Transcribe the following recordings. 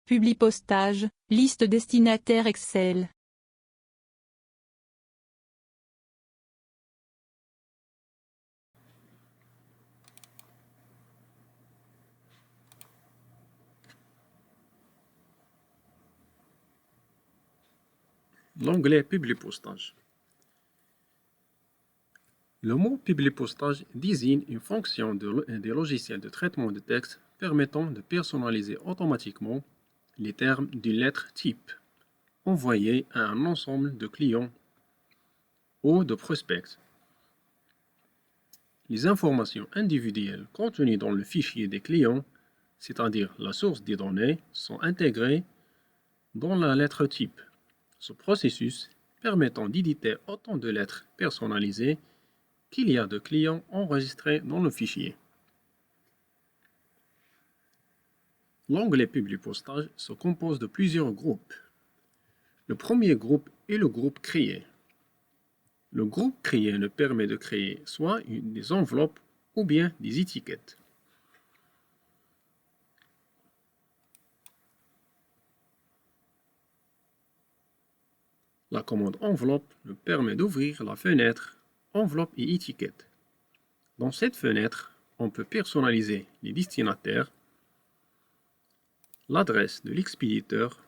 Publipostage, liste destinataire Excel. L'onglet Publipostage. Le mot Publipostage désigne une fonction des logiciels de traitement de texte permettant de personnaliser automatiquement les termes d'une lettre type envoyée à un ensemble de clients ou de prospects. Les informations individuelles contenues dans le fichier des clients, c'est-à-dire la source des données, sont intégrées dans la lettre type. Ce processus permettant d'éditer autant de lettres personnalisées qu'il y a de clients enregistrés dans le fichier. L'onglet Publipostage se compose de plusieurs groupes. Le premier groupe est le groupe Créer. Le groupe Créer nous permet de créer soit des enveloppes ou bien des étiquettes. La commande enveloppe nous permet d'ouvrir la fenêtre enveloppe et étiquette. Dans cette fenêtre, on peut personnaliser les destinataires, l'adresse de l'expéditeur.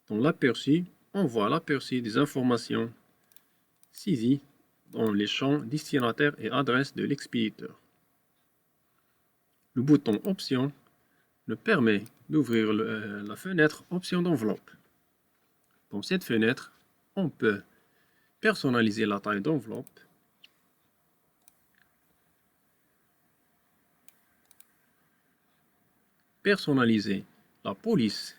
Dans l'aperçu, on voit l'aperçu des informations saisies dans les champs destinataire et adresse de l'expéditeur. Le bouton Options nous permet d'ouvrir la fenêtre Options d'enveloppe. Dans cette fenêtre, on peut personnaliser la taille d'enveloppe, personnaliser la police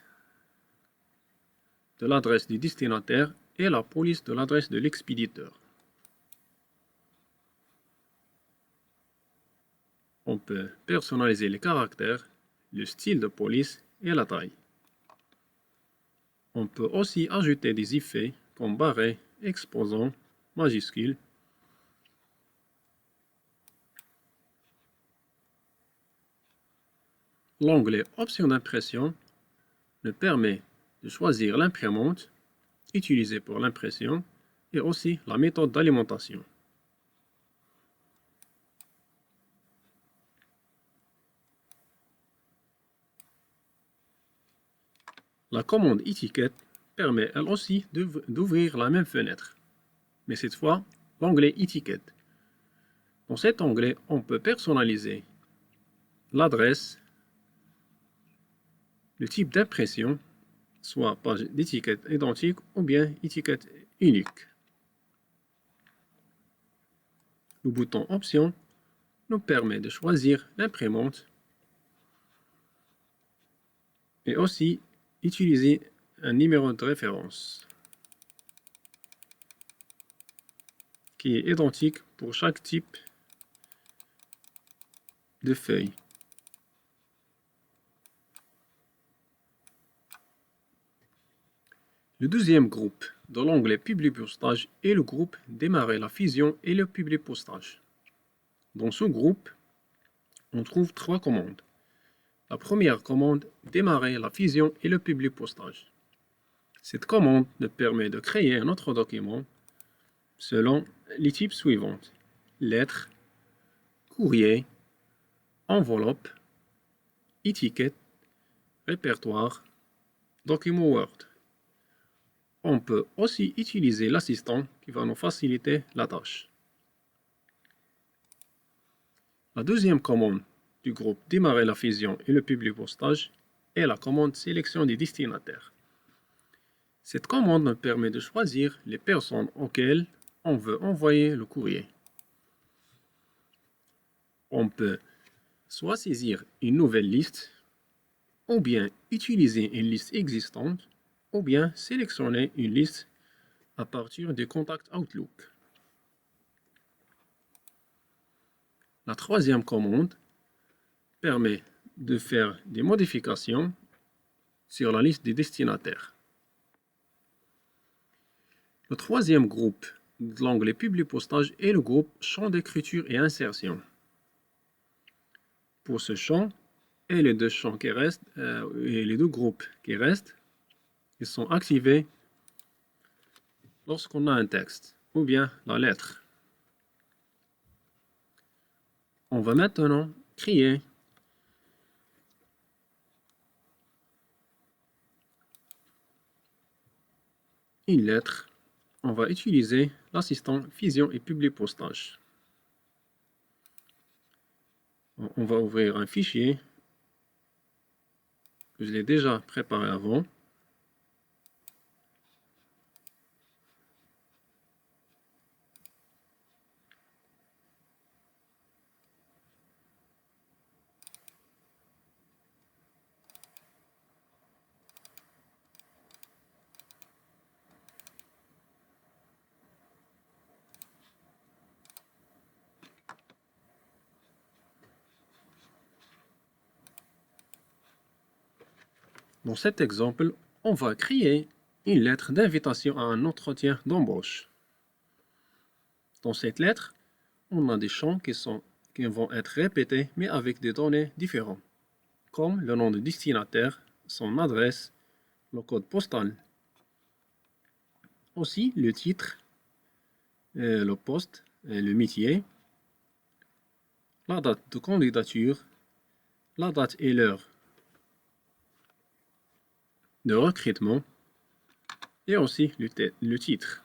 de l'adresse du destinataire et la police de l'adresse de l'expéditeur. On peut personnaliser les caractères, le style de police et la taille. On peut aussi ajouter des effets comme barré, exposant, majuscule. L'onglet Options d'impression nous permet de choisir l'imprimante utilisée pour l'impression et aussi la méthode d'alimentation. La commande étiquette permet elle aussi d'ouvrir la même fenêtre, mais cette fois l'onglet étiquette. Dans cet onglet, on peut personnaliser l'adresse, le type d'impression, soit page d'étiquette identique ou bien étiquette unique. Le bouton Options nous permet de choisir l'imprimante et aussi utiliser un numéro de référence qui est identique pour chaque type de feuille. Le deuxième groupe de l'onglet Publipostage est le groupe Démarrer la fusion et le publipostage. Dans ce groupe, on trouve trois commandes. La première commande, démarrer la fusion et le publipostage. Cette commande nous permet de créer un autre document selon les types suivants: lettres, courrier, enveloppe, étiquette, répertoire, document Word. On peut aussi utiliser l'assistant qui va nous faciliter la tâche. La deuxième commande du groupe Démarrer la fusion et le publipostage est la commande Sélection des destinataires. Cette commande nous permet de choisir les personnes auxquelles on veut envoyer le courrier. On peut soit saisir une nouvelle liste, ou bien utiliser une liste existante, ou bien sélectionner une liste à partir des contacts Outlook. La troisième commande permet de faire des modifications sur la liste des destinataires. Le troisième groupe de l'onglet Publipostage est le groupe Champ d'écriture et insertion. Pour ce champ, et les deux champs qui restent, et les deux groupes qui restent, ils sont activés lorsqu'on a un texte ou bien la lettre. On va maintenant créer une lettre. On va utiliser l'assistant Fusion et Publipostage. On va ouvrir un fichier que je l'ai déjà préparé avant. Dans cet exemple, on va créer une lettre d'invitation à un entretien d'embauche. Dans cette lettre, on a des champs qui vont être répétés mais avec des données différentes, comme le nom du destinataire, son adresse, le code postal. Aussi le titre, le poste, le métier, la date de candidature, la date et l'heure de recrutement et aussi le titre.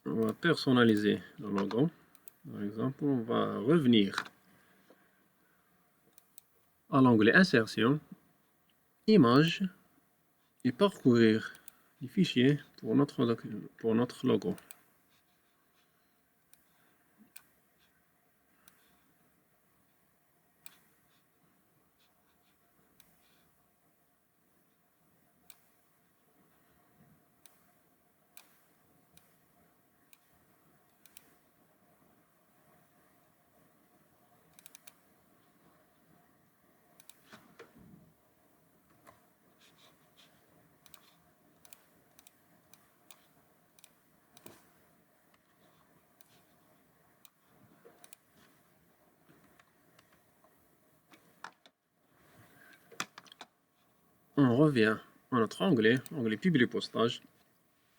On va personnaliser le logo. Par exemple, on va revenir à l'onglet Insertion, Images et parcourir les fichiers pour notre logo. On revient à notre onglet Publipostage,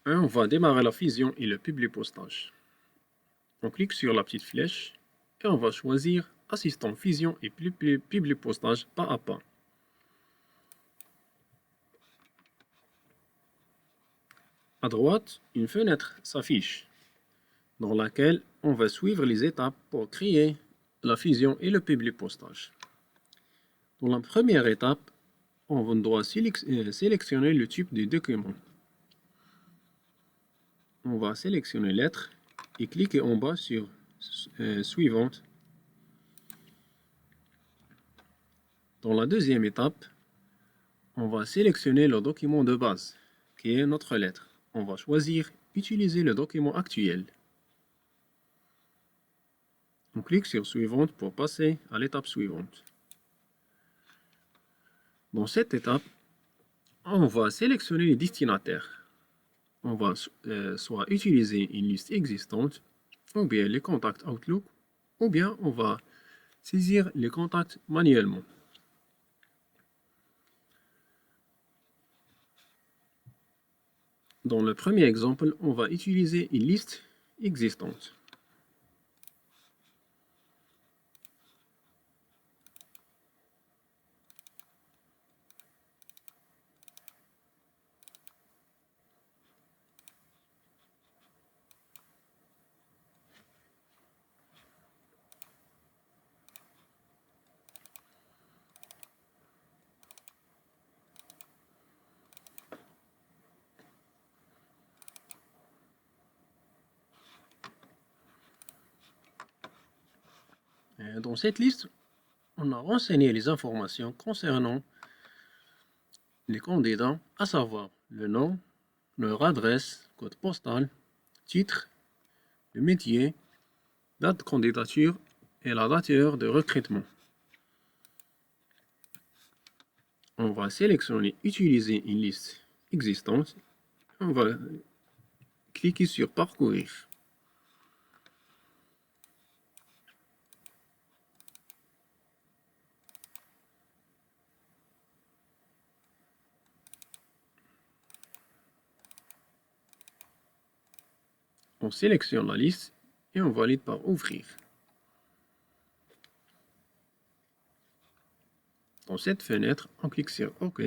et on va démarrer la fusion et le Publipostage. On clique sur la petite flèche et on va choisir Assistant Fusion et Publipostage pas à pas. À droite, une fenêtre s'affiche dans laquelle on va suivre les étapes pour créer la fusion et le Publipostage. Dans la première étape, on doit sélectionner le type du document. On va sélectionner lettre et cliquer en bas sur Suivante. Dans la deuxième étape, on va sélectionner le document de base, qui est notre lettre. On va choisir Utiliser le document actuel. On clique sur Suivante pour passer à l'étape suivante. Dans cette étape, on va sélectionner les destinataires. On va soit utiliser une liste existante, ou bien les contacts Outlook, ou bien on va saisir les contacts manuellement. Dans le premier exemple, on va utiliser une liste existante. Dans cette liste, on a renseigné les informations concernant les candidats, à savoir le nom, leur adresse, code postal, titre, le métier, date de candidature et la date et heure de recrutement. On va sélectionner Utiliser une liste existante. On va cliquer sur Parcourir. On sélectionne la liste et on valide par Ouvrir. Dans cette fenêtre, on clique sur OK.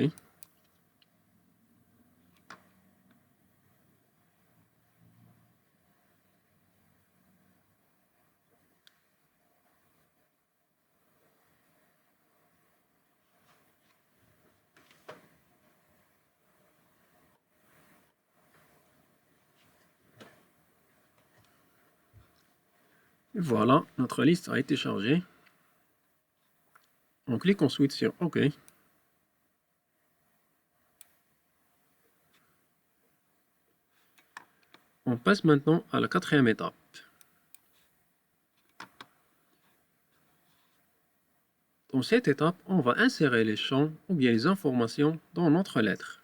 Et voilà, notre liste a été chargée. On clique ensuite sur OK. On passe maintenant à la quatrième étape. Dans cette étape, on va insérer les champs ou bien les informations dans notre lettre.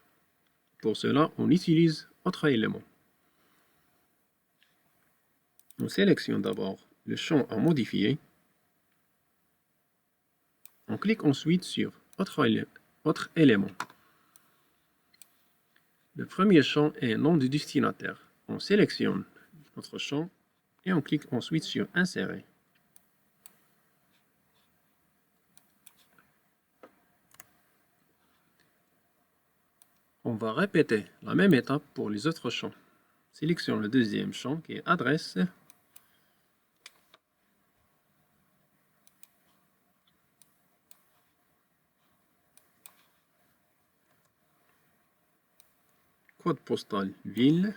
Pour cela, on utilise autre élément. On sélectionne d'abord le champ à modifier. On clique ensuite sur autre élément. Le premier champ est nom du destinataire. On sélectionne notre champ et on clique ensuite sur Insérer. On va répéter la même étape pour les autres champs. Sélectionne le deuxième champ qui est Adresse. Code postal ville.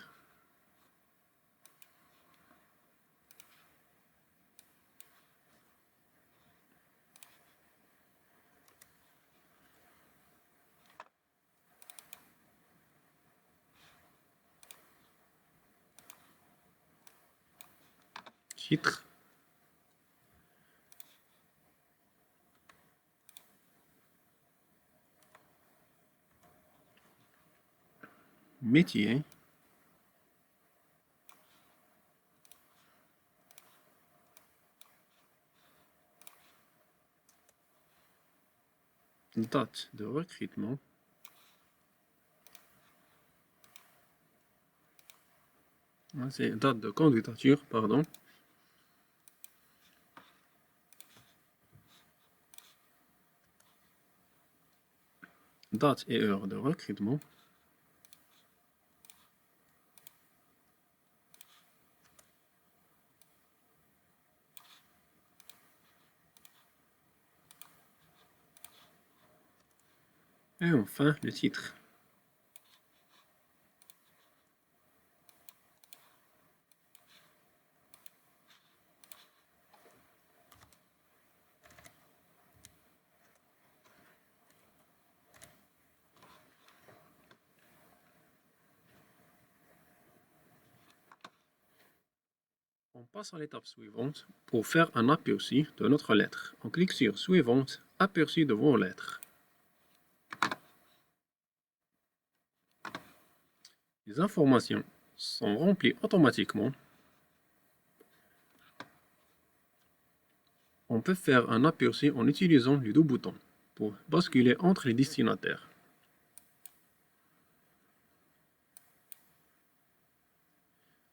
Titre. Métier. Date de recrutement. C'est date de candidature, pardon. Date et heure de recrutement. Et enfin, le titre. On passe à l'étape suivante pour faire un aperçu de notre lettre. On clique sur Suivante, aperçu de vos lettres. Les informations sont remplies automatiquement. On peut faire un aperçu en utilisant les deux boutons pour basculer entre les destinataires.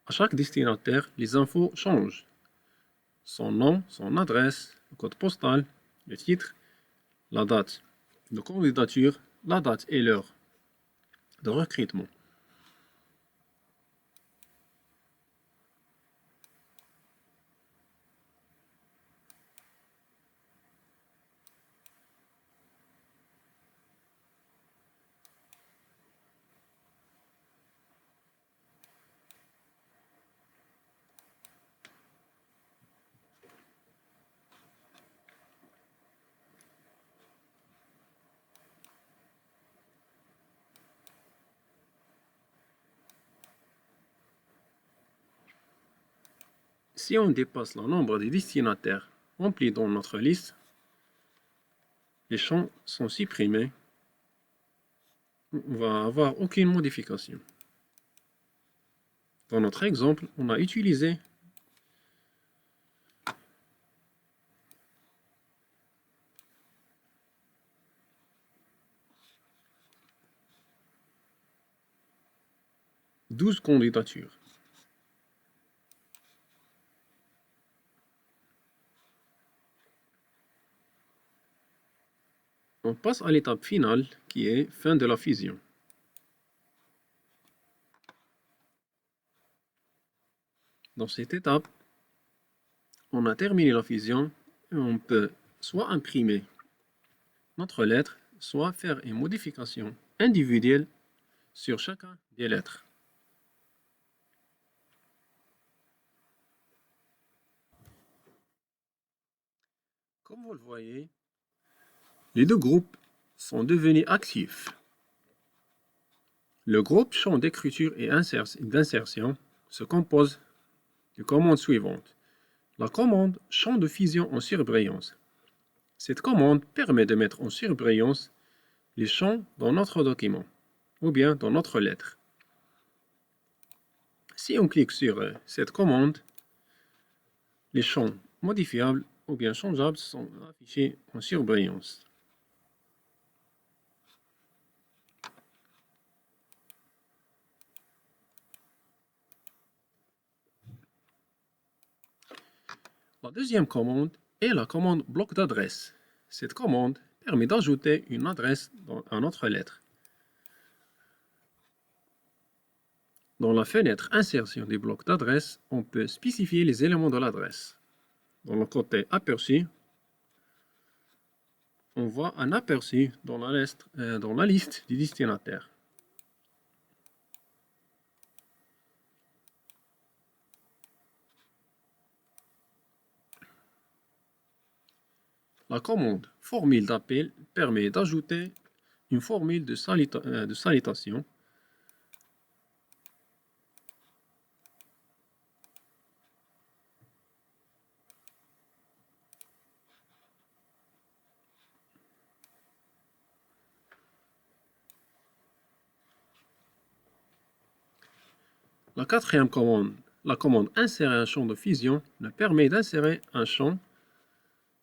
À chaque destinataire, les infos changent. Son nom, son adresse, le code postal, le titre, la date de candidature, la date et l'heure de recrutement. Si on dépasse le nombre de destinataires remplis dans notre liste, les champs sont supprimés. On va avoir aucune modification. Dans notre exemple, on a utilisé « 12 candidatures ». On passe à l'étape finale qui est fin de la fusion. Dans cette étape, on a terminé la fusion et on peut soit imprimer notre lettre, soit faire une modification individuelle sur chacun des lettres. Comme vous le voyez, les deux groupes sont devenus actifs. Le groupe champ d'écriture et d'insertion se compose des commandes suivantes. La commande champ de fusion en surbrillance. Cette commande permet de mettre en surbrillance les champs dans notre document ou bien dans notre lettre. Si on clique sur cette commande, les champs modifiables ou bien changeables sont affichés en surbrillance. La deuxième commande est la commande bloc d'adresse. Cette commande permet d'ajouter une adresse à notre lettre. Dans la fenêtre Insertion des blocs d'adresse, on peut spécifier les éléments de l'adresse. Dans le côté Aperçu, on voit un aperçu dans la liste du destinataire. La commande formule d'appel permet d'ajouter une formule de salutation. La quatrième commande, la commande insérer un champ de fusion, nous permet d'insérer un champ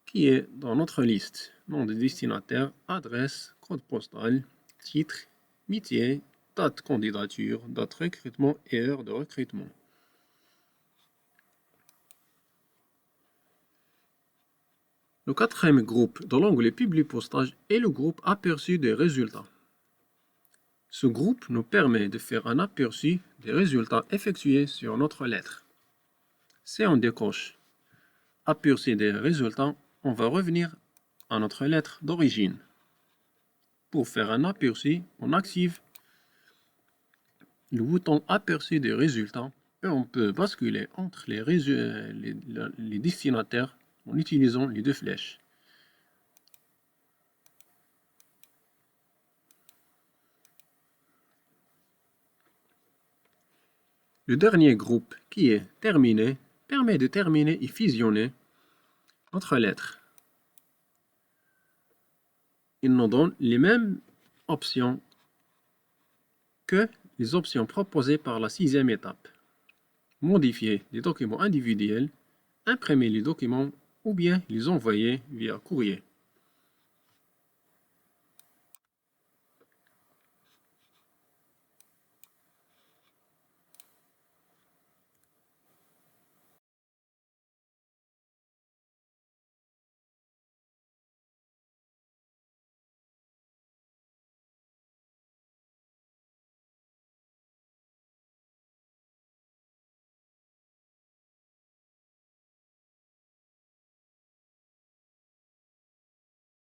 qui est dans notre liste. Nom de destinataire, adresse, code postal, titre, métier, date de candidature, date de recrutement et heure de recrutement. Le quatrième groupe dans l'onglet Publier postage est le groupe Aperçu des résultats. Ce groupe nous permet de faire un aperçu des résultats effectués sur notre lettre. Si on décoche Aperçu des résultats, on va revenir à notre lettre d'origine. Pour faire un aperçu, on active le bouton Aperçu des résultats et on peut basculer entre les destinataires en utilisant les deux flèches. Le dernier groupe qui est terminé permet de terminer et fusionner notre lettre. Il nous donne les mêmes options que les options proposées par la sixième étape. Modifier les documents individuels, imprimer les documents ou bien les envoyer via courrier.